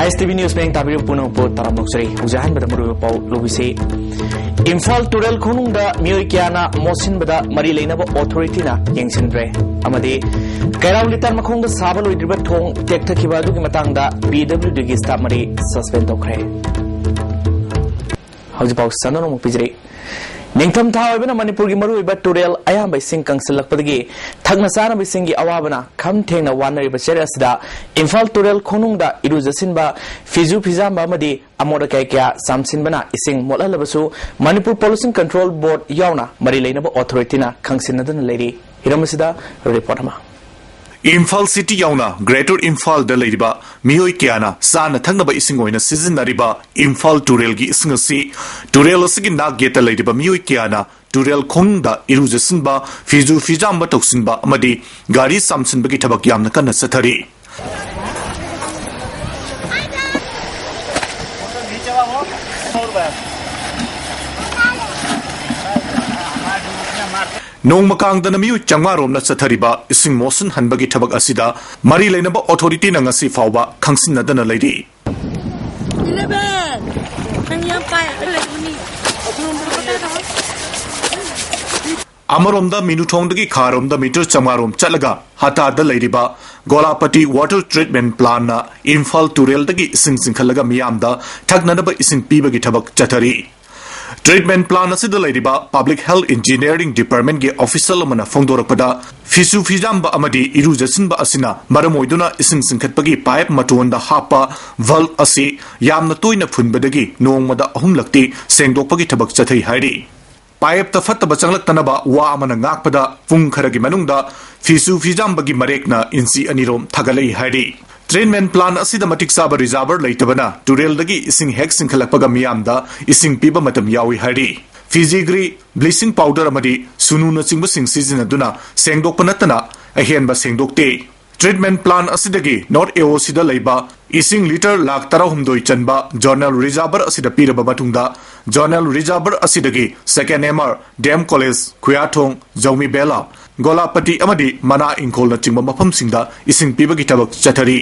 ISTV News Bank Tabi Puno Po Taramokri Ujahan Bada Muru Pau Lubisi Imphal Turel Khonungda Mioi Kiana Mosin Bada Mari Leinaba Authority na Yengsinbre Amadi Kairau Litan Makhongda Sabalo Idriba Thong Tekta Kibadu ki matangda PWD gi staff Mari suspend tokre Hauji Pau Sanano Mupijri Ningtham tha oibana Manipur gi maru oiba Turel ayamba ising kangsilakpadagi thagna sana bisingi awabana kham thengna wanari ba chera sida Imphal Turel Khonungda irujasinba fizu fizamba amadi amoda kaya samsinbana ising molalabasu Manipur Pollution Control Board yauna mari leinaba authority na khangsinadana leiri hiramasida report ama Imphal City yauna Greater Imphal da leiriba mioi kiana sana thangnaba isingoina sizinariba Imphal Turel gi isingasi Turel asigi na geta leiriba mioi kiana Turel Khonungda irujasinba fizu fijamba toksinba amadi gari samsinba gi thabak yamna kanna sathari Nong makang dana miu changmarom na sathariba ising mosun hanbagi thabak asida mari leinaba authority na ngasi fawba khangsin na dana leiri Amaromda minuthongdagi kharomda meter changmarom chalaga hata da leiriba Golapati water treatment plant na Imphal Turel dagi ising singkhalaga miyamda thagnanaba ising pibagi thabak chathari Treatment plan asida leiriba Public Health Engineering Department ge official amana phongdorakpada fisu fijamba amadi irujasinba asina maramoiduna ising singkhatpagi pipe matonda hapa valve asi yamna toina phunbadagi nongmada ahumlakti sengdokpagi thabak chathai hairi pipe ta fattaba changlaktanaba wa amana ngakpada pung kharagi manungda fisu fijambagi marekna insi anirom thagalai hairi Treatment plan asida matik saba reservoir leitabana Turel dagi ising hek singkhalakpaga miyamda ising piba matam yawi hari Fizigri bleaching powder amadi sununa chingba sing sizinaduna sengdokpa natana ahenba sengdokte Treatment plan asidagi North AOC da leiba ising liter lakh tara humdoi chanba journal reservoir asida piraba matungda journal reservoir asidagi second MR Dam College Khuyathong Jaumi Bela Golapati amadi mana ingkol na chingba mafam singda ising pibagi tabak chathari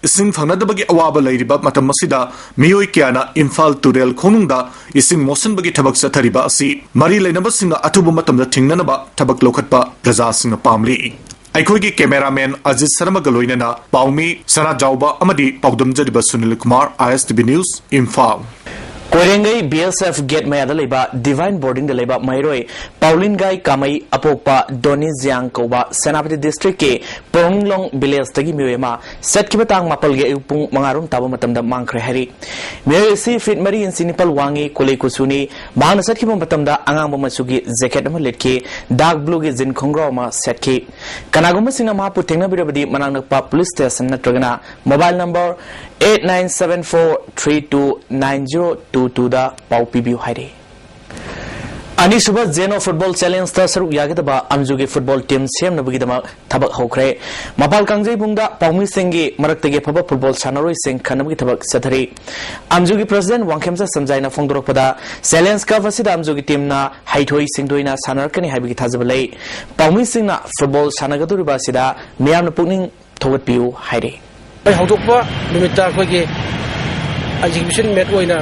Ising fangnadabagi awaba leiriba matam masida mioi kiana Imphal Turel Khonungda ising mosan bagi thabak chathariba asi mari leinaba singa atuba matamda thingnanaba thabak lokhatpa praja singa pamli Aikoigi cameraman Ajit Sharma galoinana Paumi Sana Jauba amadi Paudam Jariba Sunil Kumar ISTV News Imphal Korengai BSF Gate Mayada Leba Divine Boarding the Leba Mairoi Pauline Gai Kamai Apokpa Doni Ziang Koba Senapati District ke Ponglong Village Tagi Miwema Set Kibatang Mapal Ge Upung Mangarum Taba Matam da Mangkre Hari Miwei Si Fit Mari in Sinipal Wangi Kole Kusuni Mahana Set Kibam Matam da Angang Masugi Zeket Maletke Dark Blue Ge Zin Kongra Ma Set Ki Kanaguma Singa Mapu Tengna Birabadi Manang Pa Police Station Natragana Mobile number 8974329022 da Pau PBU Hairi Ani Suba Zeno Football Challenge ta saruk yagidaba amjugi football team sem nabugidama thabak hokre Mapal Kangjai bungda Paumi Singgi maraktage phaba football sanaroi sing khanabgi thabak sathari amjugi president Wangkhemsa Samjaina phongdorokpada challenge ka fasida amjugi team na haithoi singdoina sanarakani haibigi thajabalai Paumi Singna football sanagaduriba sida miyamna pukning thogatpiu hairi Pai hawdokpa numita khoi exhibition met oina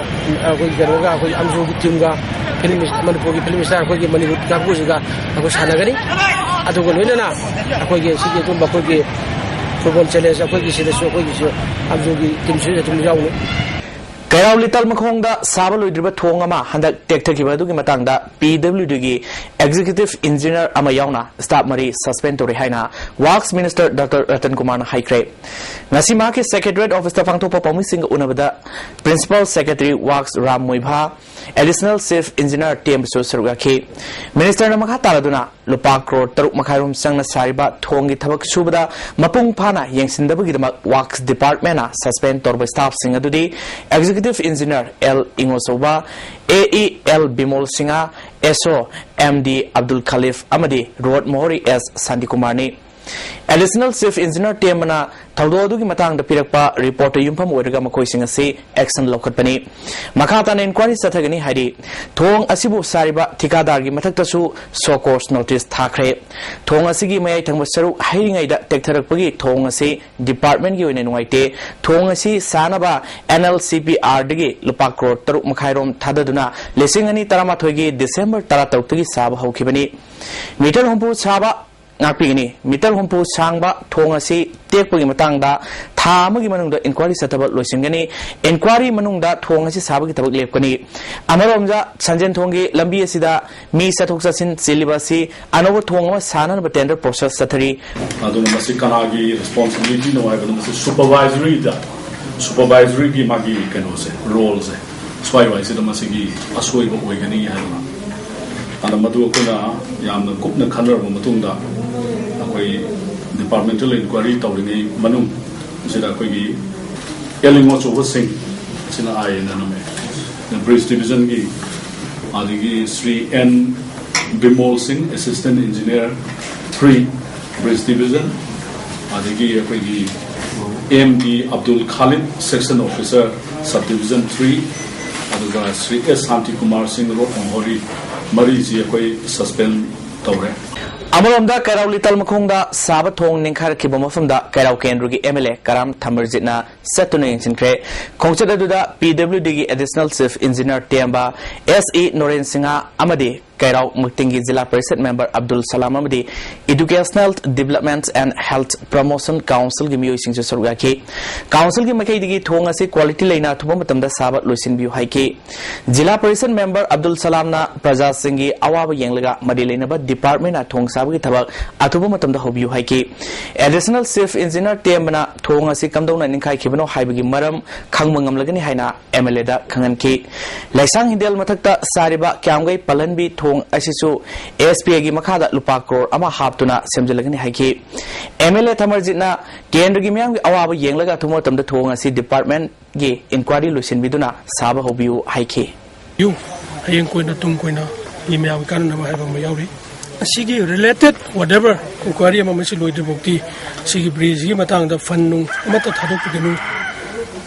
khoi garoga khoi amjugi team ga film Manipur gi film star khoi gi Manipur ka busiga khoi sanagani adugo loinana khoi gi sigi tumba khoi gi football challenge khoi gi sida so khoi gi amjugi team sida tum yawu Kairau Lital Makhongda Sabalo Idriba Thongama Handak Tektakibadugi Matangda PWD gi Executive Engineer Amayauna Staff Mari Suspend Tori Haina Works Minister Dr. Ratan Kumar Haikre Nasima ke Secretariat Office ta Pangthopa Paumising Unabada Principal Secretary Works Ram Moibha Additional Chief Engineer TM Surugaki Minister Namakha Taladuna Lupa Crore Taruk Makhairum Sangna Sariba Thongi Thabak Subada Mapung Phana Yengsindabagi Works Department na Suspend Torba Staff Singadudi Executive Engineer L. Ingosoba, AE L. Bimol Singa, SO MD Abdul Khalif Amadi, Road Mohori S. Sandikumani, Additional Chief Engineer Tiamana Taudo ki matang da pirakpa report yumpam oiraga makoising asi action lokhatpani makata na inquiry sathagani hari thong asibu sariba thikadar gi mathakta su so course notice thakre thong asigi mayai thangba saru hairingai da tektharakpagi thong asi department gi oine nuaite thong asi sanaba NLCPR digi lupa crore taruk makhairom thadaduna lesingani tarama thoigi December 13 gi sab hokhibani meter hompu saba ngapigini meter hompu sangba thong asi tekpagi matangda tha amagi manungda inquiry sataba loisingani inquiry manungda thong asi sabagi tabak lepkani amaromja sanjen thongi lambi asida mi sathok sasin silibasi anobo thong ama sanan ba tender process sathari aduna masi kanagi responsibility no aiba masi supervisory gi magi kanose roles swai wai sida masi gi asoi ba oigani haima ana madu kuna yamna kupna khanar ba matungda akoi departmental inquiry tawringi manung sida koi gi elingo chobo sing sina ai na no me the bridge division gi adigi Sri N Bimol Singh assistant engineer 3 bridge division adigi koi gi MD Abdul Khalid section officer subdivision 3 aduga Sri S Santi Kumar Singh road Hori mari ji koi suspend tawre Amaromda Kairauli Talmakhongda Saba Thong Ninkhar Kibamafamda Kairau Kendrugi MLA Karam Thamarjitna Setuna Inchinkre Khongchadaduda PWD gi Additional Chief Engineer Tiamba SE Noren Singha Amadi Kairau Muktingi Zilla Parishad Member Abdul Salam Amadi Educational Development and Health Promotion Council gi Miyoi Singju Surgaki Council gi Makai digi Thong ase quality leina thubamatamda Saba Luisin Biu Haiki Zilla Parishad Member Abdul Salam na Praja Singhi Awaba Yenglaga Madi leinaba Department na Thong Sabagi Tabak Atuba Matamda Hobiu Haiki Additional Chief Engineer Tiamana Thong ase Kamdona Ninkai Kibano Haibagi Maram Khangmangam Lagani Haina MLA da Khanganki Laisang Hindel Matakta Sariba Kyamgai Palanbi Thong Asisu ASP gi Makhada Lupa crore ama haptuna semjalagani haiki MLA Thamarjitna Kendra gi myang gi awaba yenglaga thumo tamda thong asi department gi inquiry lusin biduna saba hobiu haiki yu hayeng koina tung koina imyam kan na haiba mayawri asigi related whatever inquiry ama masi loide bokti sigi bridge gi matang da fannung amata thadok pigenu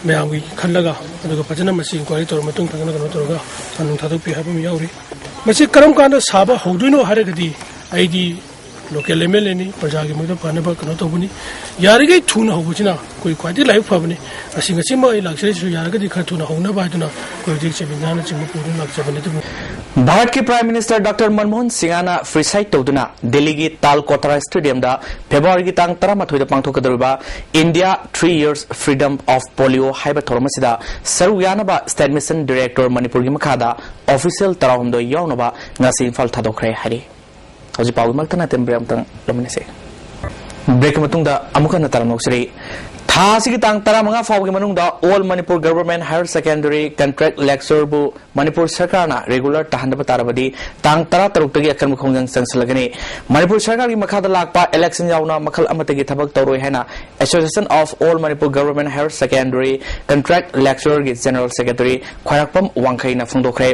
myam gi khallaga aduga pajana masi inquiry tor matung thangana kana torga fannung thadok pi haiba mayawri masi karam kana saba hoduino haragadi aidi local MLA ni praja gi magda panaba kana tobuni yarige thuna hobujina koi kwadi life phabani asinga sima ai laksari su yaragadi khathuna hona ba duna koi dik che bingana chimbu puru laksabani tu Bharat के prime minister doctor Manmohan Singh preside तौदुना दिल्ली की Talkatora stadium दा February की तांग 13 दा पांगथोकदरुबा India 3 years freedom of polio हाइबा थोरमसिदा सरू यानबा स्टेट मिशन डायरेक्टर मणिपुर की मखादा ऑफिशियल तराहुमदो यावनबा ngasi इंफाल थादोखरे हारि हजि पाउ मक्तना टेम्ब्रेम तंग लमनेसे ब्रेक मतुंगदा अमुकन तरमोक्सरी थासिगी तांग 15 फावगी मनुंगदा all Manipur government higher secondary contract lecture बु मणिपुर सरकार ना रेगुलर ताहनब तारबदी तांग 13 तगी अकन मखोंजन संसलगनी मणिपुर सरकार की मखादा लाकपा इलेक्शन यावना मखल अमतगी थबक तौरोय हैना association of all Manipur government higher secondary contract lecture की जनरल सेक्रेटरी ख्वारकपम वांखैना फुंदोखरे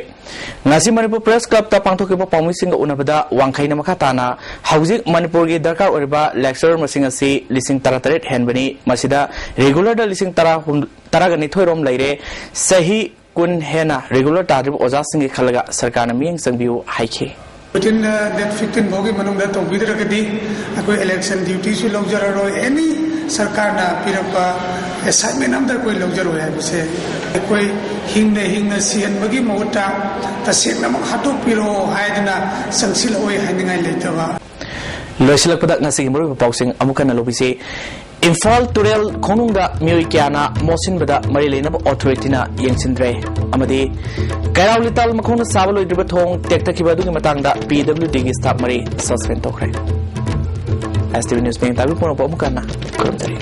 ngasi मणिपुर प्रेस क्लब ता पांथोकिबा पाउमिसिंग उनबदा वांखैना मखाताना हौजिक मणिपुर की दरकार ओरिबा लेक्चर मसिंग असि लिसिंग 13 हेनबनी मसिदा रेगुलर दा लिसिंग 13 थोइरोम लैरे सही कुन हेना रेगुलर तारिब ओजा सिंग खलगा सरकार न मियंग संबिउ हाइखे within that 15 bogi manungda to bidrakadi akoi election duty su logjararo any sarkar na pirapa assignment amda koi logjaro hai bise koi hingna sian bagi mota ta sekna mak hatok piro haidna sangsil oi haningai leitawa loisilak padak ngasi muru pausing amukan lobise Imphal Turel Khonungda Miyoi Kyana Mosinbada Marilena Authority na Yengsindre Amadi Kairau Lital Makhona Sabaloi Dribathong Tektakiba Dugi Matangda PWD gi staff mari suspend tokre STV News Peng Tabi Pono Pomukana Kurumtari